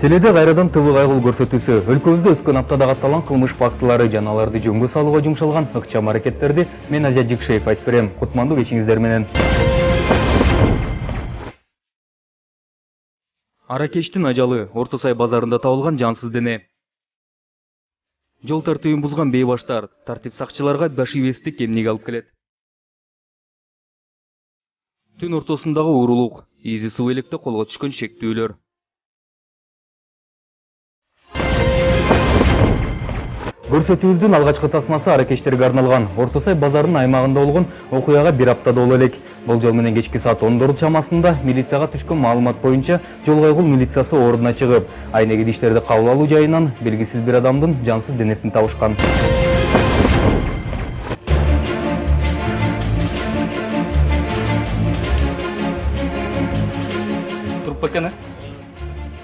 Теледе кайрадан тылы кайгыл көрсөтүүсү, өлкөбүздө өткөн аптада катталган кылмыш фактылары жана аларды жөнгө салууга жумшалган ыкчам аракеттерди мен Азия Жикшеев айтып берем. Кутмандуу кечиңиздер менен. Аракештин ажалы Орто Сай базарында табылган жансыз дене. Жол тартибин бузган бейбаштар тартип сакчыларга баш ийбестик эмнеге алып келет? Түн ортосундагы уурулук, изи суу электе колго түшкөн шектүүлөр. Көрсөтүүбүздүн алгачкы тасмасы аракечтерге арналган. Орто Сай базарынын аймагында болгон окуяга бир апта боло элек. Болжол менен кечки саат 14 чамасында милицияга түшкөн маалымат боюнча жол кайгыл милициясы ордуна чыгып, айнеги иштерди кабыл алуу жайынан белгисиз бир адамдын жансыз денесин табышкан. Туруп бакана?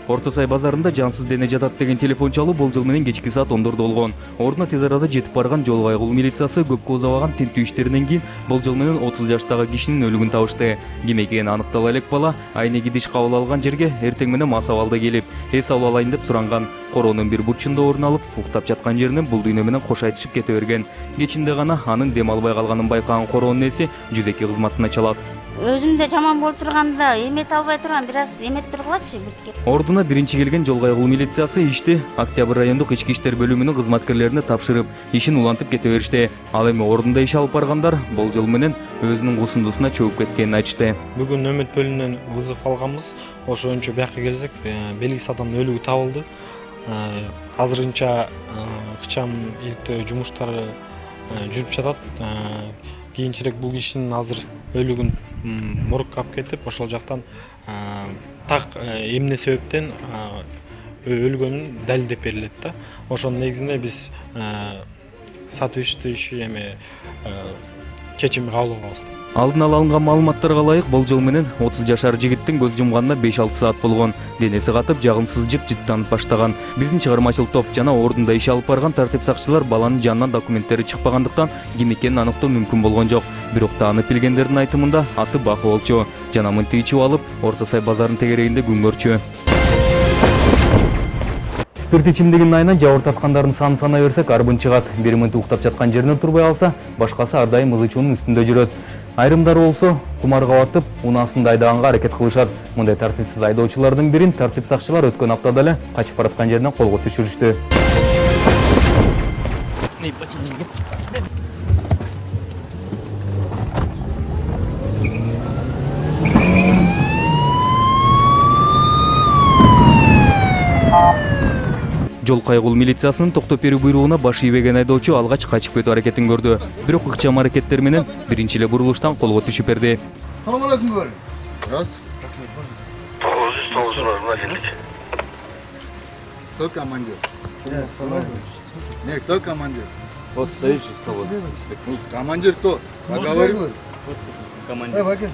Орто Сай базарында жансыз дене жатат деген телефон чалуу болжол менен кечки саат 14 болгон. Ордуна тез арада жетип барган жол кайгыл милициясы көпкө узабаган тинтүү иштеринен кийин болжол менен 30 жаштагы кишинин өлүгүн табышты. Ким экени аныктала элек бала айнеги диш кабыл алган жерге эртең менен мас абалда келип, эс алып алайын деп суранган. Короонун бир бурчунда орун алып, уктап жаткан жеринен бул дүйнө менен кош айтышып кете берген. Кечинде гана анын дем албай калганын байкаган короонун эси 102 кызматына чалат. Өзүмдө жаман болуп турганда эмете албай турган, бир аз эметип тургулачы бирке. Ордуна биринчи келген жол кайгыл милициясы ишти Октябрь райондук ички иштер бөлүмүнүн кызматкерлерине тапшырып, ишин улантып кете беришти. Ал эми ордунда иш алып баргандар болжол менен өзүнүн кусундусуна чөгүп кеткенин айтышты. Бүгүн нөмөт бөлүмүнөн вызов алганбыз. Ошончо бияка келсек, белгисиз адамдын өлүгү табылды. Азырынча ыкчам иликтөө жумуштары жүрүп жатат. Кийинчерээк бул кишинин азыр өлүгүн моргко алып кетип, ошол жактан так эмне себептен өлгөнүн далилдеп берилет да. Ошонун негизинде биз соответствующий чечим кабыл кылабыз. Алдын ала алынган маалыматтарга ылайык болжол менен 30 жашар жигиттин көз жумганына 5-6 саат болгон. Денеси катып, жагымсыз жыттанып баштаган. Биздин чыгармачылык топ жана ордунда иш алып барган тартип сакчылар баланын жанынан документтери чыкпагандыктан ким экенин аныктоо мүмкүн болгон жок. Бирок таанып билгендердин айтымында аты Бакы болчу. Жана мынтип ичип алып, Орто Сай базарынын тегерегинде күн көрчү. Спирт ичимдигинин айынан жабыр тарткандардын санын санай берсек, арбын чыгат. Бир минут уктап жаткан жеринен турбай алса, башкасы ар дайым ызычуунун үстүндө жүрөт. Айрымдары болсо кумарга батып, унаасында айдаганга аракет кылышат. Мындай тартипсиз айдоочулардын бирин тартип сакчылар өткөн аптада эле качып бараткан жеринен колго түшүрүштү. Жол кайгыл милициясынын токтоп берүү буйругуна баш ийбеген айдоочу алгач качып кетүү аракетин көрдү. Бирок ыкчам аракеттер менен биринчи эле бурулуштан колго түшүп берди. Салам алейкум, говорю. Раз. Кто командир? Нет, кто командир? Вот стоящий стол. Командир кто? Поговори. Командир.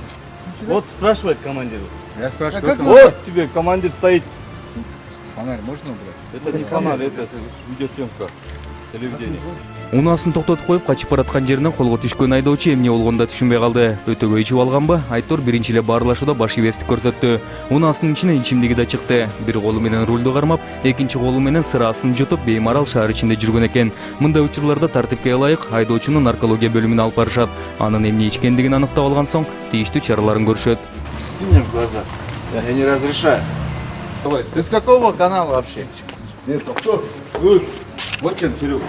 Вот спрашивает командир. Я спрашиваю, кто? Вот тебе командир стоит. Фонарь можно убрать? Это не фонарь, это видеосъемка. Телевидение. Унаасын токтотуп коюп качып бараткан жеринен колго түшкөн айдоочу эмне болгонун да түшүнбөй калды. Өтөгө ичип алганбы? Айтор биринчи эле баарлашууда баш ийбестик көрсөттү. Унаасынын ичинен ичимдиги да чыкты. Бир колу менен рулду кармап, экинчи колу менен сырасын жутуп, беймарал шаар ичинде жүргөн экен. Мындай учурларда тартипке ылайык айдоочуну наркология бөлүмүнө алып барышат. Анын эмне ичкендигин аныктап алган соң тийиштүү чараларын көрүшөт. Посмотри мне в глаза. Я не разрешаю. Ты с какого канала вообще? Нет, кто? Вот чем Кирилл.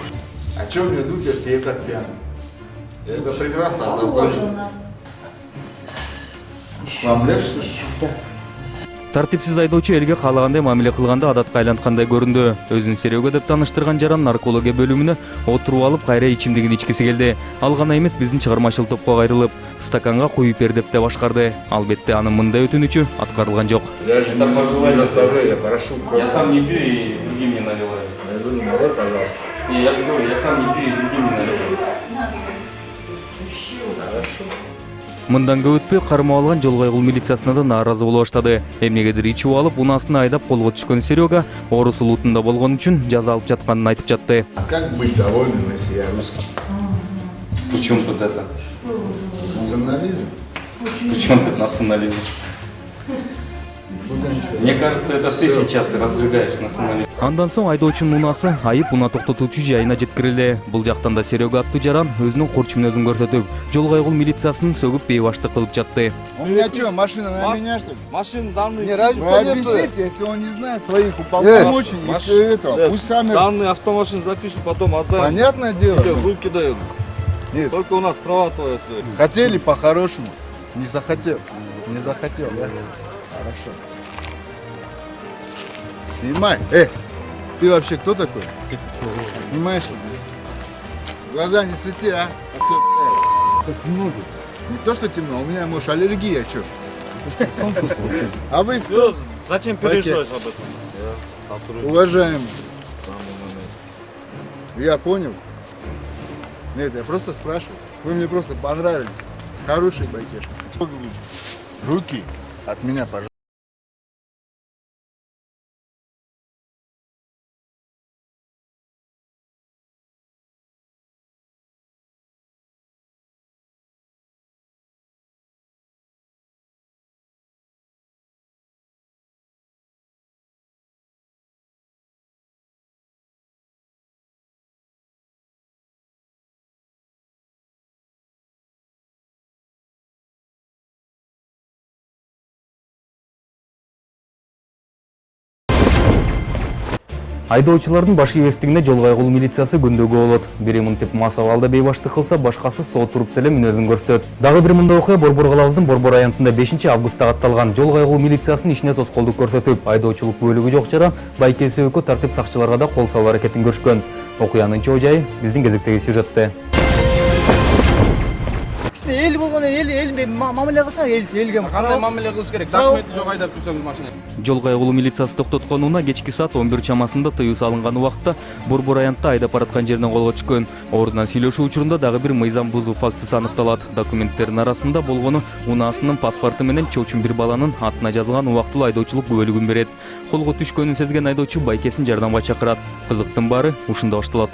А чё мне идут, если я так пьян? Это прекрасно осознаю. Вам легче? Тартипсиз айдоочу элге каалагандай мамиле кылганда адатка айланткандай көрүндү. Өзүн Серега деп тааныштырган жаран наркология бөлүмүнө отуруп алып кайра ичимдигин ичкиси келди. Ал гана эмес биздин чыгармачылык топко кайрылып, стаканга коюп бер деп те башкарды. Албетте анын мындай өтүнүчү аткарылган жок. Даже не заставляю, я прошу. Я сам не пью и другим не наливаю. Я говорю, налей, пожалуйста. Не, я же говорю, я сам не пью и другим не наливаю. Хорошо. Мындан көп өтпөй кармап алган жол кайгыл милициясына да нааразы боло баштады. Эмнегедир ичип алып, унаасына айдап колго түшкөн Серега орус улутунда болгон үчүн жаза алып жатканын айтып жатты. А как быть довольным, если я русский? Причем тут это? Национализм? Причем тут национализм? Куда ничего? Мне кажется, это ты сейчас разжигаешь на самолете. Андан соң айдоочунун унаасы айып унаа токтотуучу жайына жеткирилди. Бул жактан да Серега аттуу жаран өзүнүн корч мүнөзүн көрсөтүп, жол кайгыл милициясын сөгүп бейбаштык кылып жатты. У меня что, машина на меня что ли? Машин данные. Не, разницы объясните, если он не знает своих уполномочений, и все это, пусть сами... Данные автомашин запишем, потом отдаем. Понятное дело. Тебе в руки дают. Нет, Только у нас права твои стоят. хотели по-хорошему, не захотел. Не захотел, да? Хорошо. Снимай. Ты вообще кто такой? Снимаешь? Глаза не свети, а? А кто, так много. Не то, что темно, у меня, может, аллергия, что? А вы кто? Зачем переживаешь об этом? Уважаемый. Я понял. Нет, я просто спрашиваю. Вы мне просто понравились. Хороший байкер. Руки от меня, пожалуйста. Айдоочулардын баш ийбестигине жол кайгылуу милициясы күндөгү болот. Бири мынтип мас абалда бейбаштык кылса, башкасы сот туруп деле мүнөзүн көрсөтөт. Дагы бир мындай окуя Борбор калабыздын Борбор районунда 5-августта катталган. Жол кайгылуу милициясынын ишине тоскоолдук көрсөтүп, айдоочулук бөлүгү жок жаран байкеси өкө тартип сакчыларга да кол салуу аракетин көрүшкөн. Окуянын чоо жайы биздин кезектеги сюжетте. Эл болгондо элде мамиле кылса элге Кандай мамиле кылыш керек? Документи жок айдап жүрсөң машина. Жол кайгылуу милициясы токтотконуна кечки саат 11 чамасында тыюу салынган убакта Борбор районунда айдап бараткан жеринен колго түшкөн. Ордунан сүйлөшүү учурунда дагы бир мыйзам бузуу фактысы аныкталат. Документтердин арасында болгону унаасынын паспорту менен чоочун бир баланын атына жазылган убактылуу айдоочулук күбөлүгүн берет. Колго түшкөнүн сезген айдоочу байкесин жардамга чакырат. Кызыктын баары ушунда башталат.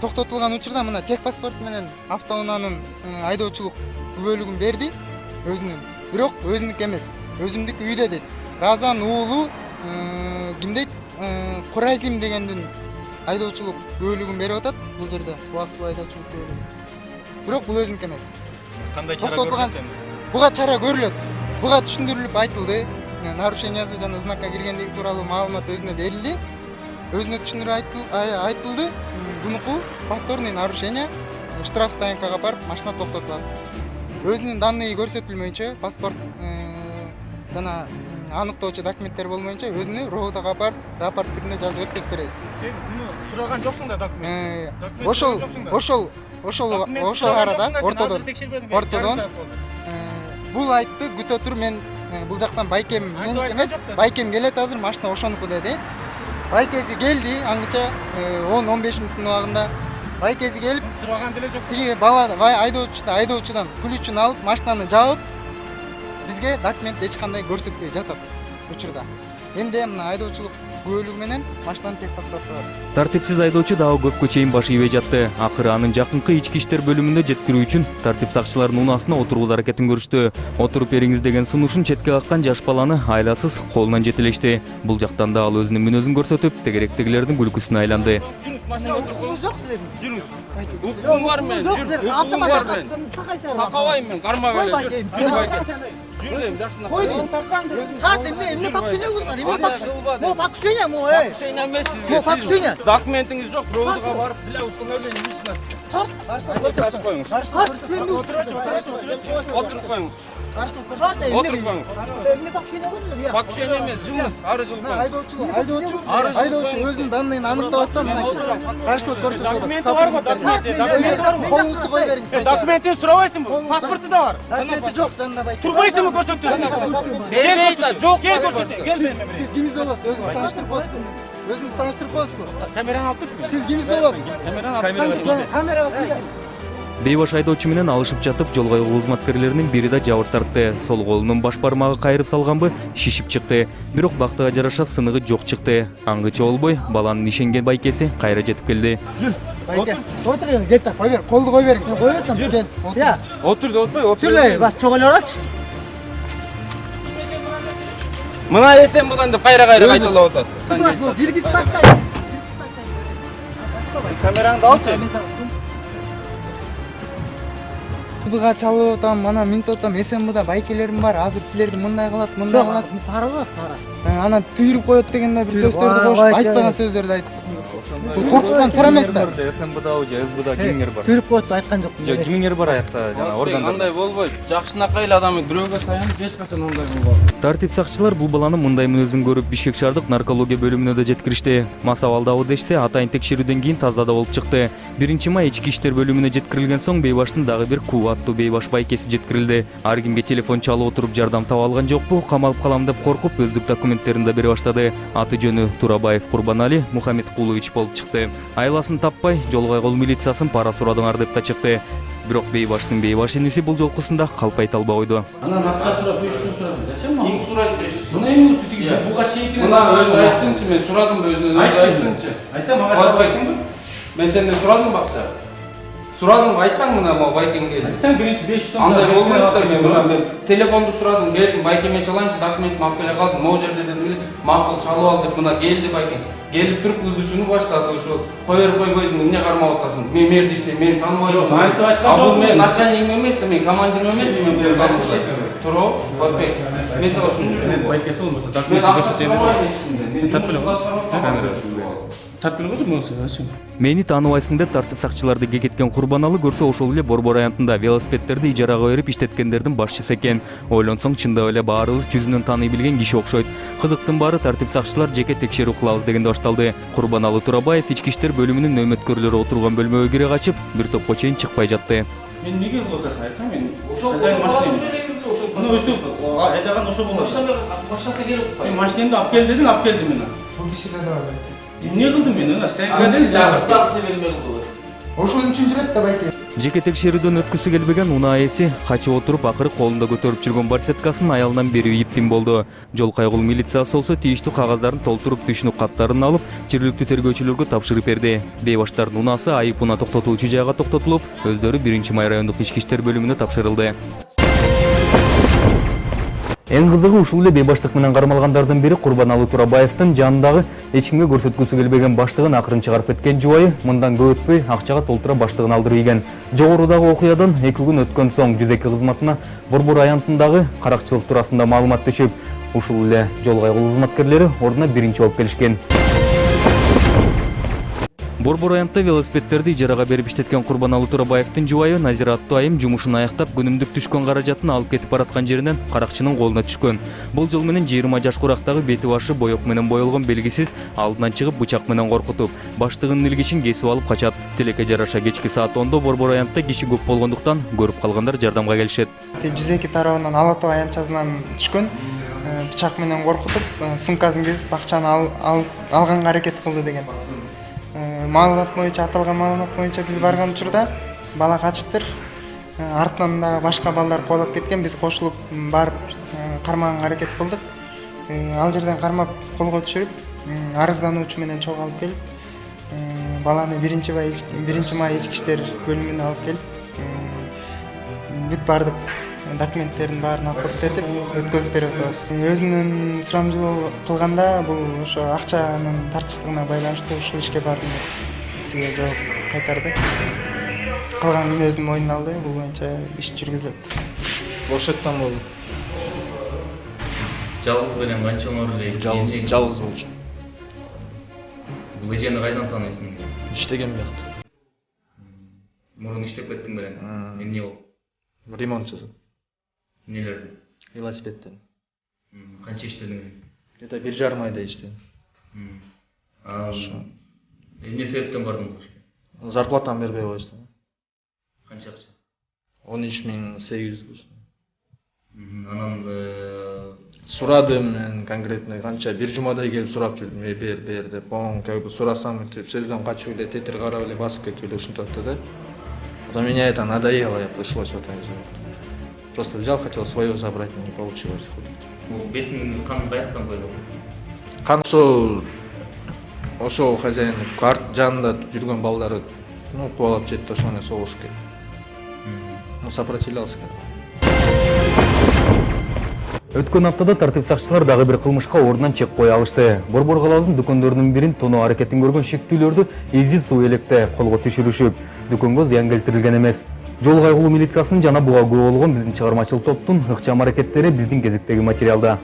Токтотулган учурда мына тех паспорт менен автоунаанын айдоочулук күбөлүгүн берди өзүнүн. Бирок өзүнүкү эмес, өзүмдүк үйдө дейт. Разан уулу ким дейт? Куразим дегендин айдоочулук күбөлүгүн берип атат бул жерде. Убактылуу айдоочулук күбөлүгү. Бирок бул өзүнүкү эмес. Кандай чара Токтотулган буга чара көрүлөт. Буга түшүндүрүлүп айтылды. Нарушениясы жана знакка киргендиги тууралуу маалымат өзүнө берилди. Өзүнө түшүндүрүп айтылды. Бунуку повторный нарушение, штраф стоянкага барып машина токтотулат. Өзүнүн данные көрсөтүлмөйүнчө, паспорт жана аныктоочу документтер болмоюнча өзүнү РОВДга барып рапорт түрүндө жазып өткөзүп беребиз. Сен муну сураган жоксуң да документ. Ошол арада ортодон бул айтты күтө тур, мен бул жактан байкем меники эмес, байкем келет азыр, машина ошонуку деди. Байкеси келди, аңча 10-15 мүнөттүн убагында байкеси келип, Сураган деле жоксуң. тиги бала айдоочудан ключун алып, машинаны жаап, бизге документ эч кандай көрсөтпөй жатат учурда. Эмне мына айдоочулук күбөлүгү менен машинанын тех паспорту бар. Тартипсиз айдоочу дагы көпкө чейин баш ийбей жатты. Акыры анын жакынкы ички иштер бөлүмүнө жеткирүү үчүн тартип сакчыларынын унаасына отургуз аракетин көрүштү. Отуруп бериңиз деген сунушун четке каккан жаш баланы айласыз колунан жетелешти. Бул жактан да ал өзүнүн мүнөзүн көрсөтүп, тегеректегилердин күлкүсүнө айланды. Укугум бар мен. Укугум бар мен. Такабайм мен, кармап эле. Жүрөм жакшына. Эмне покушение кылдыңар? Эмне покушение? Мо покушение, мо Покушение эмес сизге. Мо покушение. Документиңиз жок, РОВДга барып, биле установление личности. Ачып коюңуз. Отуруп коюңуз. Отуруп коюңуз. Эмне покушение кылдыңар? Покушение эмес, жумуш, ары жылып коюңуз. Айдоочу өзүнүн данныйын аныктабастан каршылык көрсөтүп Документи барбы? Документи. Колуңузду кое бериңиз. Документин сурабайсыңбы? Паспорту да бар. Документи жок жанында байке. Турбайсыңбы көрсөтүү? Кел көрсөт. Кел. Сиз кимиз болосуз? Өзүңүз тааныштырып коесузбу? Өзүңүз тааныштырып коесузбу? Камераны алып турчу. Сиз кимиз болосуз? Камерага Бейбаш айдоочу менен алышып жатып, жол кайгылуу кызматкерлеринин бири да жабыр тартты. Сол колунун баш бармагы кайрып салганбы, шишип чыкты. Бирок бактыга жараша сыныгы жок чыкты. Аңгыча болбой, баланын ишенген байкеси кайра жетип келди. Байке, отур эне, кел, кой бер, колду кой бериңиз. Кой берсиң, кел. Я. Отур да отпой, отур. Чүрлөй, бас чогулап алчы. Мына эсен будан деп кайра кайталап атат. Биргизип тастайт. Камераңды алчы. Буга чалып атам, анан минтип атам, СМБда байкелерим бар, азыр силерди мындай кылат, мындай кылат. Пара. Анан түйрүп коет дегенде бир сөздөрдү коюшуп, айтпаган сөздөрдү айтып. Бул коркуткан туура эмес да. СМБда же СБда кимиңер бар? Түйрүп коет айткан жокмун. Жок, кимиңер бар аякта жана органдар. Андай болбойт. Жакшынакай эле адамы бирөөгө таянып эч качан андай болбойт. Тартип сакчылар бул баланын мындай мүнөзүн көрүп Бишкек шаардык наркология бөлүмүнө да жеткиришти. Мас абалдабы дешсе, атайын текшерүүдөн кийин тазада болуп чыкты. 1-май ички иштер бөлүмүнө жеткирилген соң Бейбаштын дагы бир Куу аттуу Бейбаш байкеси жеткирилди. Ар кимге телефон чалып отуруп жардам таба алган жокпу, камалып калам деп коркуп, өздүк документтерин да бере баштады. Аты жөнү Турабаев Курбанали Мухаммедкулович болуп чыкты. Айласын таппай, Жолгайгол милициясын пара сурадыңар деп та чыкты. Бирок Бейбаштын Бейбаш иниси бул жолкусунда калпай талбай койду. Анан акча сурап 500 сурап. Зачем? Ким сурайт 500? Мына эми сүтүгү буга чейин. Мына өзү айтсынчы, мен сурадым өзүнөн. Айтсынчы. Айтсам ага чалбайт. Мен сенден сурадым бакча. Сурадым, айтсаң мына могу байкемге. Айтсаң биринчи 500 сом. Андай болбойт да, мен телефонду сурадым, келдим, байкеме чалайынчы, документин алып келе калсын, могу жерде дедим, макул чалып ал деп мына келди байкем. Келип туруп узучуну баштады, ошо койер койбойсуң, эмне кармап атасың? Мен мерди иштейм, мени тааныбайсың. Айтып айткан жокмун. Мен начальник эмес да, мен командир эмес да, мен сени тааныбайм. Туруп, батпек. Мен сага түшүндүрдүм. Байкеси болмосо Мен документ акча сурабайм эч кимден. Мен жумушумда сурабайм. тартып койсо болсо, зачем? Мени тааныбайсың деп тартип сакчыларды кекеткен Курбаналы көрсө ошол эле Борбор районунда велосипедтерди ижарага берип иштеткендердин башчысы экен. Ойлонсоң чындап эле баарыбыз жүзүнөн тааный билген киши окшойт. Кызыктын баары тартип сакчылар жеке текшерүү кылабыз дегенде башталды. Курбаналы Турабаев ички иштер бөлүмүнүн нөөмөткөрлөрү отурган бөлмөгө кире качып, бир топко чейин чыкпай жатты. Мен неге кылып атасың айтсам, мен Ошол мына өсүп айдаган ошо болот. Башкасы келип Мен машинемди алып кел дедиң, алып келдим мен. Бул кишилер да бар. Эмне кылдым мен? Ана стенкаден Ошол үчүн жүрөт да байке. Жеке текшерүүдөн өткүсү келбеген унаа ээси качып отуруп акыры колунда көтөрүп жүргөн барсеткасын аялынан берүү иптин болду. Жол кайгыл милициясы болсо тийиштүү кагаздарын толтуруп түшүнүк каттарын алып, жергиликтүү тергөөчүлөргө тапшырып берди. Бейбаштардын унаасы айыпына токтотуучу жайга токтотулуп, өздөрү 1-май райондук ички иштер бөлүмүнө тапшырылды. Эң кызыгы ушул эле бейбаштык менен кармалгандардын бири Курбаналы Турабаевдин жанындагы эч кимге көрсөткүсү келбеген баштыгын акырын чыгарып кеткен жубайы мындан көп өтпөй акчага толтура баштыгын алдырып ийген. Жогорудагы окуядан 2 күн өткөн соң жүзеки кызматына Борбор районундагы каракчылык туурасында маалымат түшүп, ушул эле жол кайгыл кызматкерлери ордуна биринчи болуп келишкен. Борбор районунда велосипедтерди ижарага берип иштеткен Курбаналы Турабаевдин жубайы Назира аттуу айым жумушун аяктап күнүмдүк түшкөн каражатын алып кетип бараткан жеринен каракчынын колуна түшкөн. Бул жол менен 20 жаш курактагы бети башы боек менен боелгон белгисиз алдынан чыгып бычак менен коркутуп, баштыгынын илгичин кесип алып качат. Тилекке жараша кечки саат 10:00 Борбор районунда киши көп болгондуктан көрүп калгандар жардамга келишет. 102 тарабынан Ала Тоо аянтчасынан түшкөн, бычак менен коркутуп, сумкасын кесип акчаны алганга аракет кылды деген. Маалымат боюнча, аталган маалымат боюнча биз барган учурда бала качыптыр. Артынан да башка балдар коолап кеткен. Биз кошулуп барып кармаганга аракет кылдык. Ал жерден кармап колго түшүрүп, арыздануучу менен чогуу алып келип, баланы 1-май ички иштер бөлүмүнө алып келип, бүт бардык документтерин баарын алып кетип, өткөзүп берип атабыз. Өзүнүн сурамжылоо кылганда бул ошо акчанын тартыштыгына байланыштуу ушул ишке бардым деп бизге жооп кайтарды. Калган мүнөзүн мойнуна алды, бул боюнча иш жүргүзүлөт. Бошоттон болду. Жалгыз менен канча оңор эле? Жалгыз болчу. Бул эжени кайдан тааныйсың? Иштеген биякта. Мурун иштеп кеттиң белең. Эмне болду? Ремонт жасап. Нелерди? Велосипедтен. Канча иштедиң? Где-то 1,5 айда иштедим. Эмне себептен бардың бул ишке? Зарплатаны бербей коюшту. Канча акча? 13.800 болчу. Анан Сурадым мен конкретно канча бир жумадай келип сурап жүрдүм, бер деп. Оң көбү сурасам деп сөздөн качып эле, тетир карап эле, басып кетип эле ушинтип атты да. Потом меня это надоело, я пришлось вот так сделать. Просто взял, хотел свое забрать, но не получилось. Бетин кан каяктан койду? Кан ошол хозяин карт жанында жүргөн балдары, кубалап жетти, ошону согуш керек. Сопротивлялся. Өткөн аптада тартип сакчылар дагы бир кылмышка ордунан чек кое алышты. Борбор калаасынын дүкөндөрүнүн бирин тоноо аракетин көргөн шектүүлөрдү Эзи суу электе колго түшүрүшүп, дүкөнгө зыян келтирилген эмес. Жол кайгылуу милициясынын жана буга күбө болгон биздин чыгармачыл топтун ыкчам аракеттери биздин кезектеги материалда.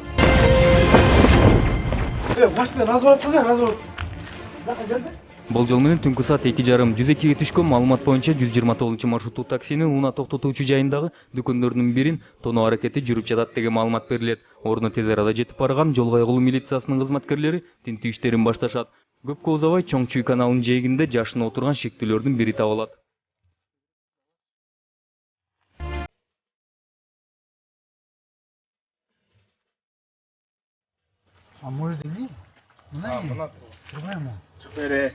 Болжол менен түнкү саат 2:30 102-ге түшкөн маалымат боюнча 129 маршруттуу таксинин унаа токтотуучу жайындагы дүкөндөрүнүн бирин тоноо аракети жүрүп жатат деген маалымат берилет. Ордуна тез арада жетип барган жол кайгылуу милициясынын кызматкерлери тинтүү иштерин башташат. Көпкө узабай Чоң Чүй каналынын жээгинде жашынып отурган шектүүлөрдүн бири табылат. А может и не? Мына Турбайм. Бере.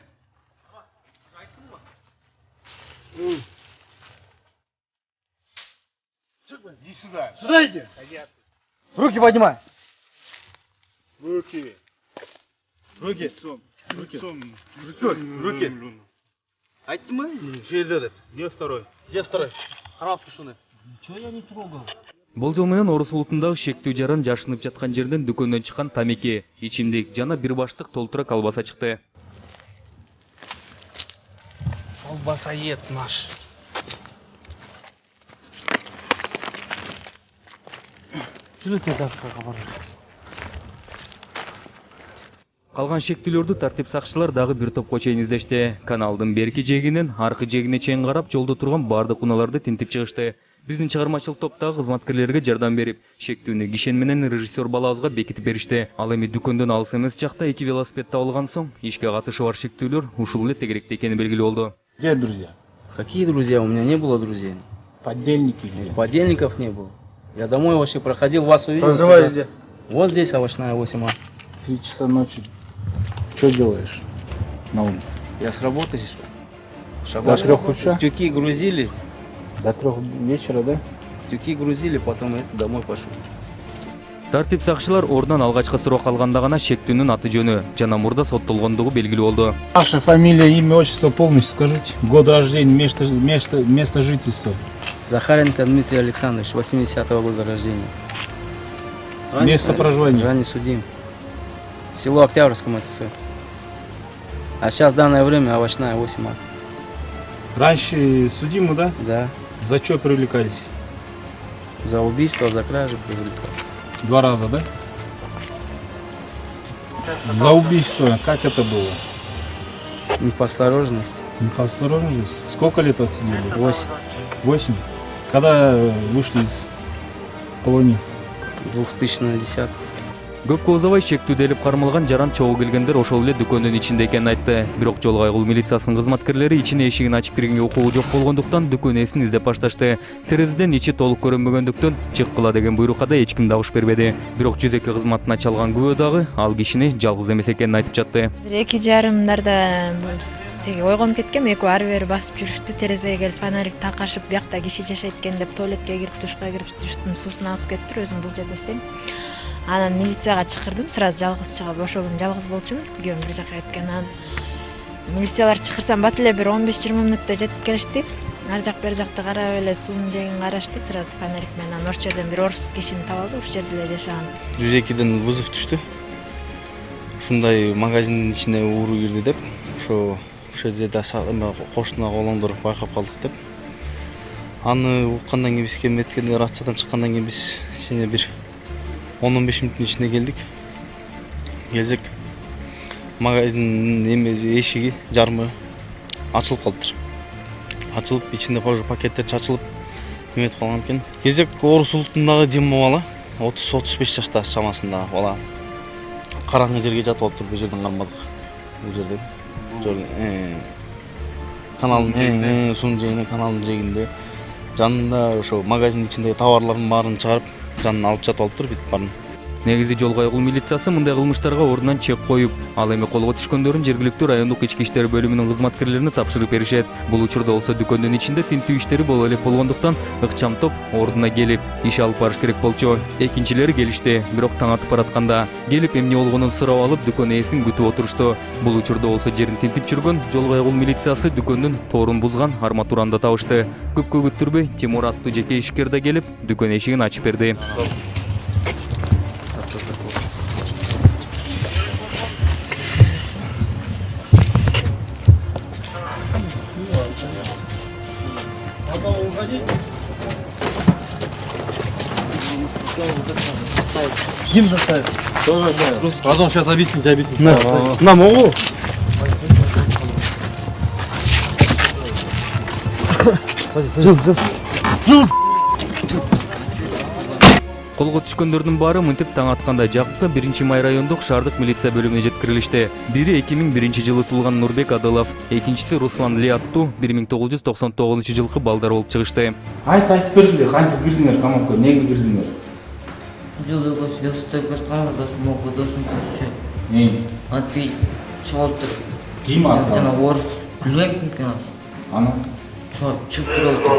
Иди сюда. Сюда иди. Руки поднимай. Руки. Руки. Руки. Айттым ба? Жерде деп. Где второй? Где второй? Карап тур шуну. Ничего я не трогал. Болжол менен Орус улутундагы шектүү жаран жашынып жаткан жерден дүкөндөн чыккан тамеки, ичимдик жана бир баштык толтура колбаса чыкты. Колбаса ет наш. Калган шектүүлөрдү тартип сакчылар дагы бир топко чейин издешти. Каналдын берки жээгинен аркы жээгине чейин карап, жолдо турган бардык унааларды тинтип чыгышты. Биздин чыгармачыл топтогу кызматкерлерге жардам берип, шектүүнү кишен менен режиссер балабызга бекитип беришти. Ал эми дүкөндөн алыс эмес жакта 2 велосипед табылган соң, ишке катышы бар шектүүлөр ушул эле тегеректе экени белгилүү болду. Где друзья? Какие друзья? У меня не было друзей. Подельники. Подельников не было. Я домой вообще проходил, вас увидел. Проживаешь где? Вот здесь овощная 8А. 3 часа ночи. Что делаешь на улице? Я с работы здесь. До 3 утра? Тюки грузили. До 3 вечера, да? Тюки грузили, потом я домой пошел. Тартип сакчылар ордунан алгачкы суроо алганда гана шектүүнүн аты жөнү жана мурда соттолгондугу белгилүү болду. Ваша фамилия, имя, отчество полностью скажите. Год рождения, место жительства. Захаренко Дмитрий Александрович, 80-го года рождения. Место проживания. Ранее судим. Село Октябрьское МТФ. А сейчас в данное время овощная 8А. Раньше судимы, да? Да. За что привлекались? За убийство, за кражу привлекал. 2 раза, да? За убийство, как это было? Непоосторожность. Неосторожность? Сколько лет отсидели? 8. 8. Когда вышли из колонии? 2010. Көпкө узабай шектүүделип кармалган жаран чогуу келгендер ошол эле дүкөндүн ичинде экенин айтты. Бирок жол кайгылуу милициясынын кызматкерлери ичине эшигин ачып киргенге укугу жок болгондуктан дүкөн ээсин издеп башташты. Терезеден ичи толук көрүнбөгөндүктөн чыккыла деген буйрукка да эч ким добуш бербеди. Бирок 102 кызматына чалган күбө дагы ал кишини жалгыз эмес экенин айтып жатты. 2:30 тиги ойгонуп кеткем, экөө ары бери басып жүрүштү, терезеге келип фонарик такашып, биякта киши жашайт экен деп туалетке кирип, душка кирип, душтун суусун агызып кетиптир, өзүм бул жерде иштейм. Анан милицияга чакырдым, сразу жалгыз чыгып, ошол күнү жалгыз болчумун, күйөөм бир жака кеткен. Анан милициялар чакырсам бат эле бир 15-20 мүнөттө жетип келишти. Ар жак бер жакты карап эле суунун жээгин карашты, сразу фонарик менен. Анан ошол жерден бир орус кишини таап алды, ушул жерде эле жашаган. 102-ден вызов түштү. Ушундай магазиндин ичине ууру кирди деп, ошол жерде коштуна колоңдор байкап калдык деп. Аны уккандан кийин биз кеметкен рациядан чыккандан кийин биз ичине бир 10-15 мүнөттүн ичинде келдик. Келсек магазиндин эшиги жармы ачылып калыптыр. Ачылып, ичинде пакеттер чачылып эметип калган экен. Келсек Орус улутундагы Дима бала, 30-35 жашта чамасындагы бала. Караңгы жерге жатып алыптыр, бул жерден кармадык. Бул жерден. Каналдын суунун жээгинде, каналдын жээгинде жанында ошо магазиндин ичиндеги товарлардын баарын чыгарып, жанын алып жатып алыптыр бүт баарын. Негизи жол кайгылуу милициясы мындай кылмыштарга ордунан чек коюп, ал эми колго түшкөндөрүн жергиликтүү райондук ички иштер бөлүмүнүн кызматкерлерине тапшырып беришет. Бул учурда болсо дүкөндүн ичинде тинтүү иштери боло элек болгондуктан ыкчам топ ордуна келип иш алып барыш керек болчу. Экинчилери келишти, бирок таң атып баратканда келип эмне болгонун сурап алып дүкөн ээсин күтүп отурушту. Бул учурда болсо жерин тинтип жүргөн жол кайгылуу милициясы дүкөндүн тоорун бузган арматураны да табышты. Көпкө күттүрбөй Тимур аттуу жеке ишкер да келип дүкөн эшигин ачып берди. Ким заставит? Кто заставит? Потом сейчас объяснить. На могу? Колго түшкөндөрдүн баары мынтип таң атканда жакынкы 1-Май райондук шаардык милиция бөлүмүнө жеткирилишти. Бири 2001-жылы туулган Нурбек Адылов, экинчиси Руслан Ли аттуу 1999-жылкы балдар болуп чыгышты. Айтып бердиңер, кантип кирдиңер камакка, эмнеге кирдиңер? Жолу көз велосипед кыртканга досум могу досум көзчү. Аты чолтур. Ким аты? Жана орус. Билбейм ким аты. Аны? Чыгып турулду.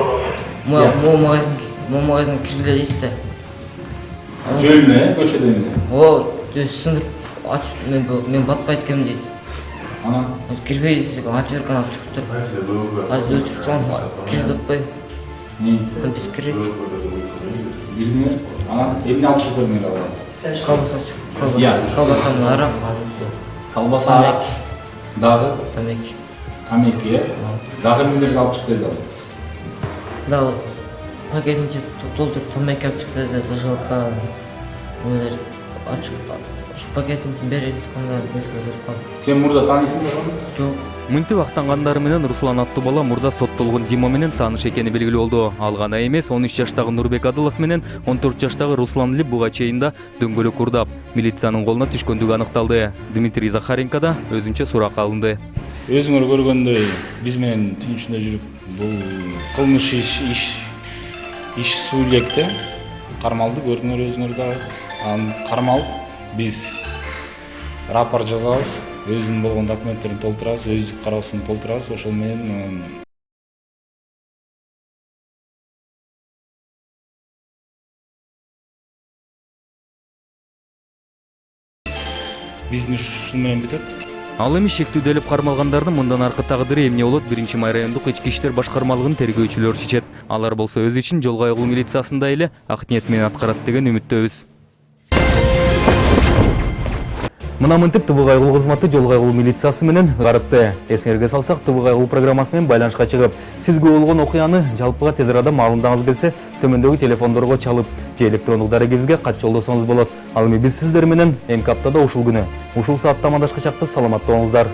Mo magazинге киргиле дейт да. Жөнүнө, көчөдө эмне? Сындырып ачып мен батпайт экенмин дейт. Ана? Кирбей десек ачып берген алып чыгып туруп. Азыр өтүрүп турган кирди атпай. Биз кирдик. Кирдиңер? Ана эмне алып чыгып бердиңер ала? Колбасаны арак. Колбаса. Дагы? Тамеки. Тамеки, э? Дагы эмнелерди алып чыгып берди ал? Да, пакетинче толтуруп тамеки алып чыкты да, зажигалка. Мындай ачып пакетин берип атканда берип калды. Сен мурда таанысыңбы аны? Жок. Мынтип актангандары менен Руслан аттуу бала мурда соттолгон Димо менен тааныш экени белгилүү болду. Ал гана эмес, 13 жаштагы Нурбек Адылов менен 14 жаштагы Руслан Ли буга чейин дөңгөлөк урдап, милициянын колуна түшкөндүгү аныкталды. Дмитрий Захаренко да өзүнчө сурак алынды. Өзүңөр көргөндөй биз менен түн ичинде жүрүп, бул кылмыш иш суулекте кармалды, көрдүңөр өзүңөр дагы. Аны кармалып биз рапорт жазабыз, өзүнүн болгон документтерин толтурабыз, өздүк кароосун толтурабыз, ошол менен биздин ушул менен бүтөт. Ал эми шектүүдөлүп кармалгандардын мындан аркы тагдыры эмне болот, 1-Май райондук ички иштер башкармалыгынын тергөөчүлөрү чечет. Алар болсо өз ишин Жол Кайгыл милициясында эле ак ниет менен аткарат деген үмүттөбүз. Мына мынтип ТВ Кайгыл кызматы Жол Кайгыл милициясы менен карытты. Эсиңерге салсак, ТВ Кайгыл программасы менен байланышка чыгып, сизге болгон окуяны жалпыга тез арада маалымдагыңыз келсе, төмөндөгү телефондорго чалып же электрондук дарегибизге кат жолдосоңуз болот. Ал эми биз сиздер менен эмки аптада ушул күнү, ушул саатта амандашкачакпыз. Саламатта болуңуздар.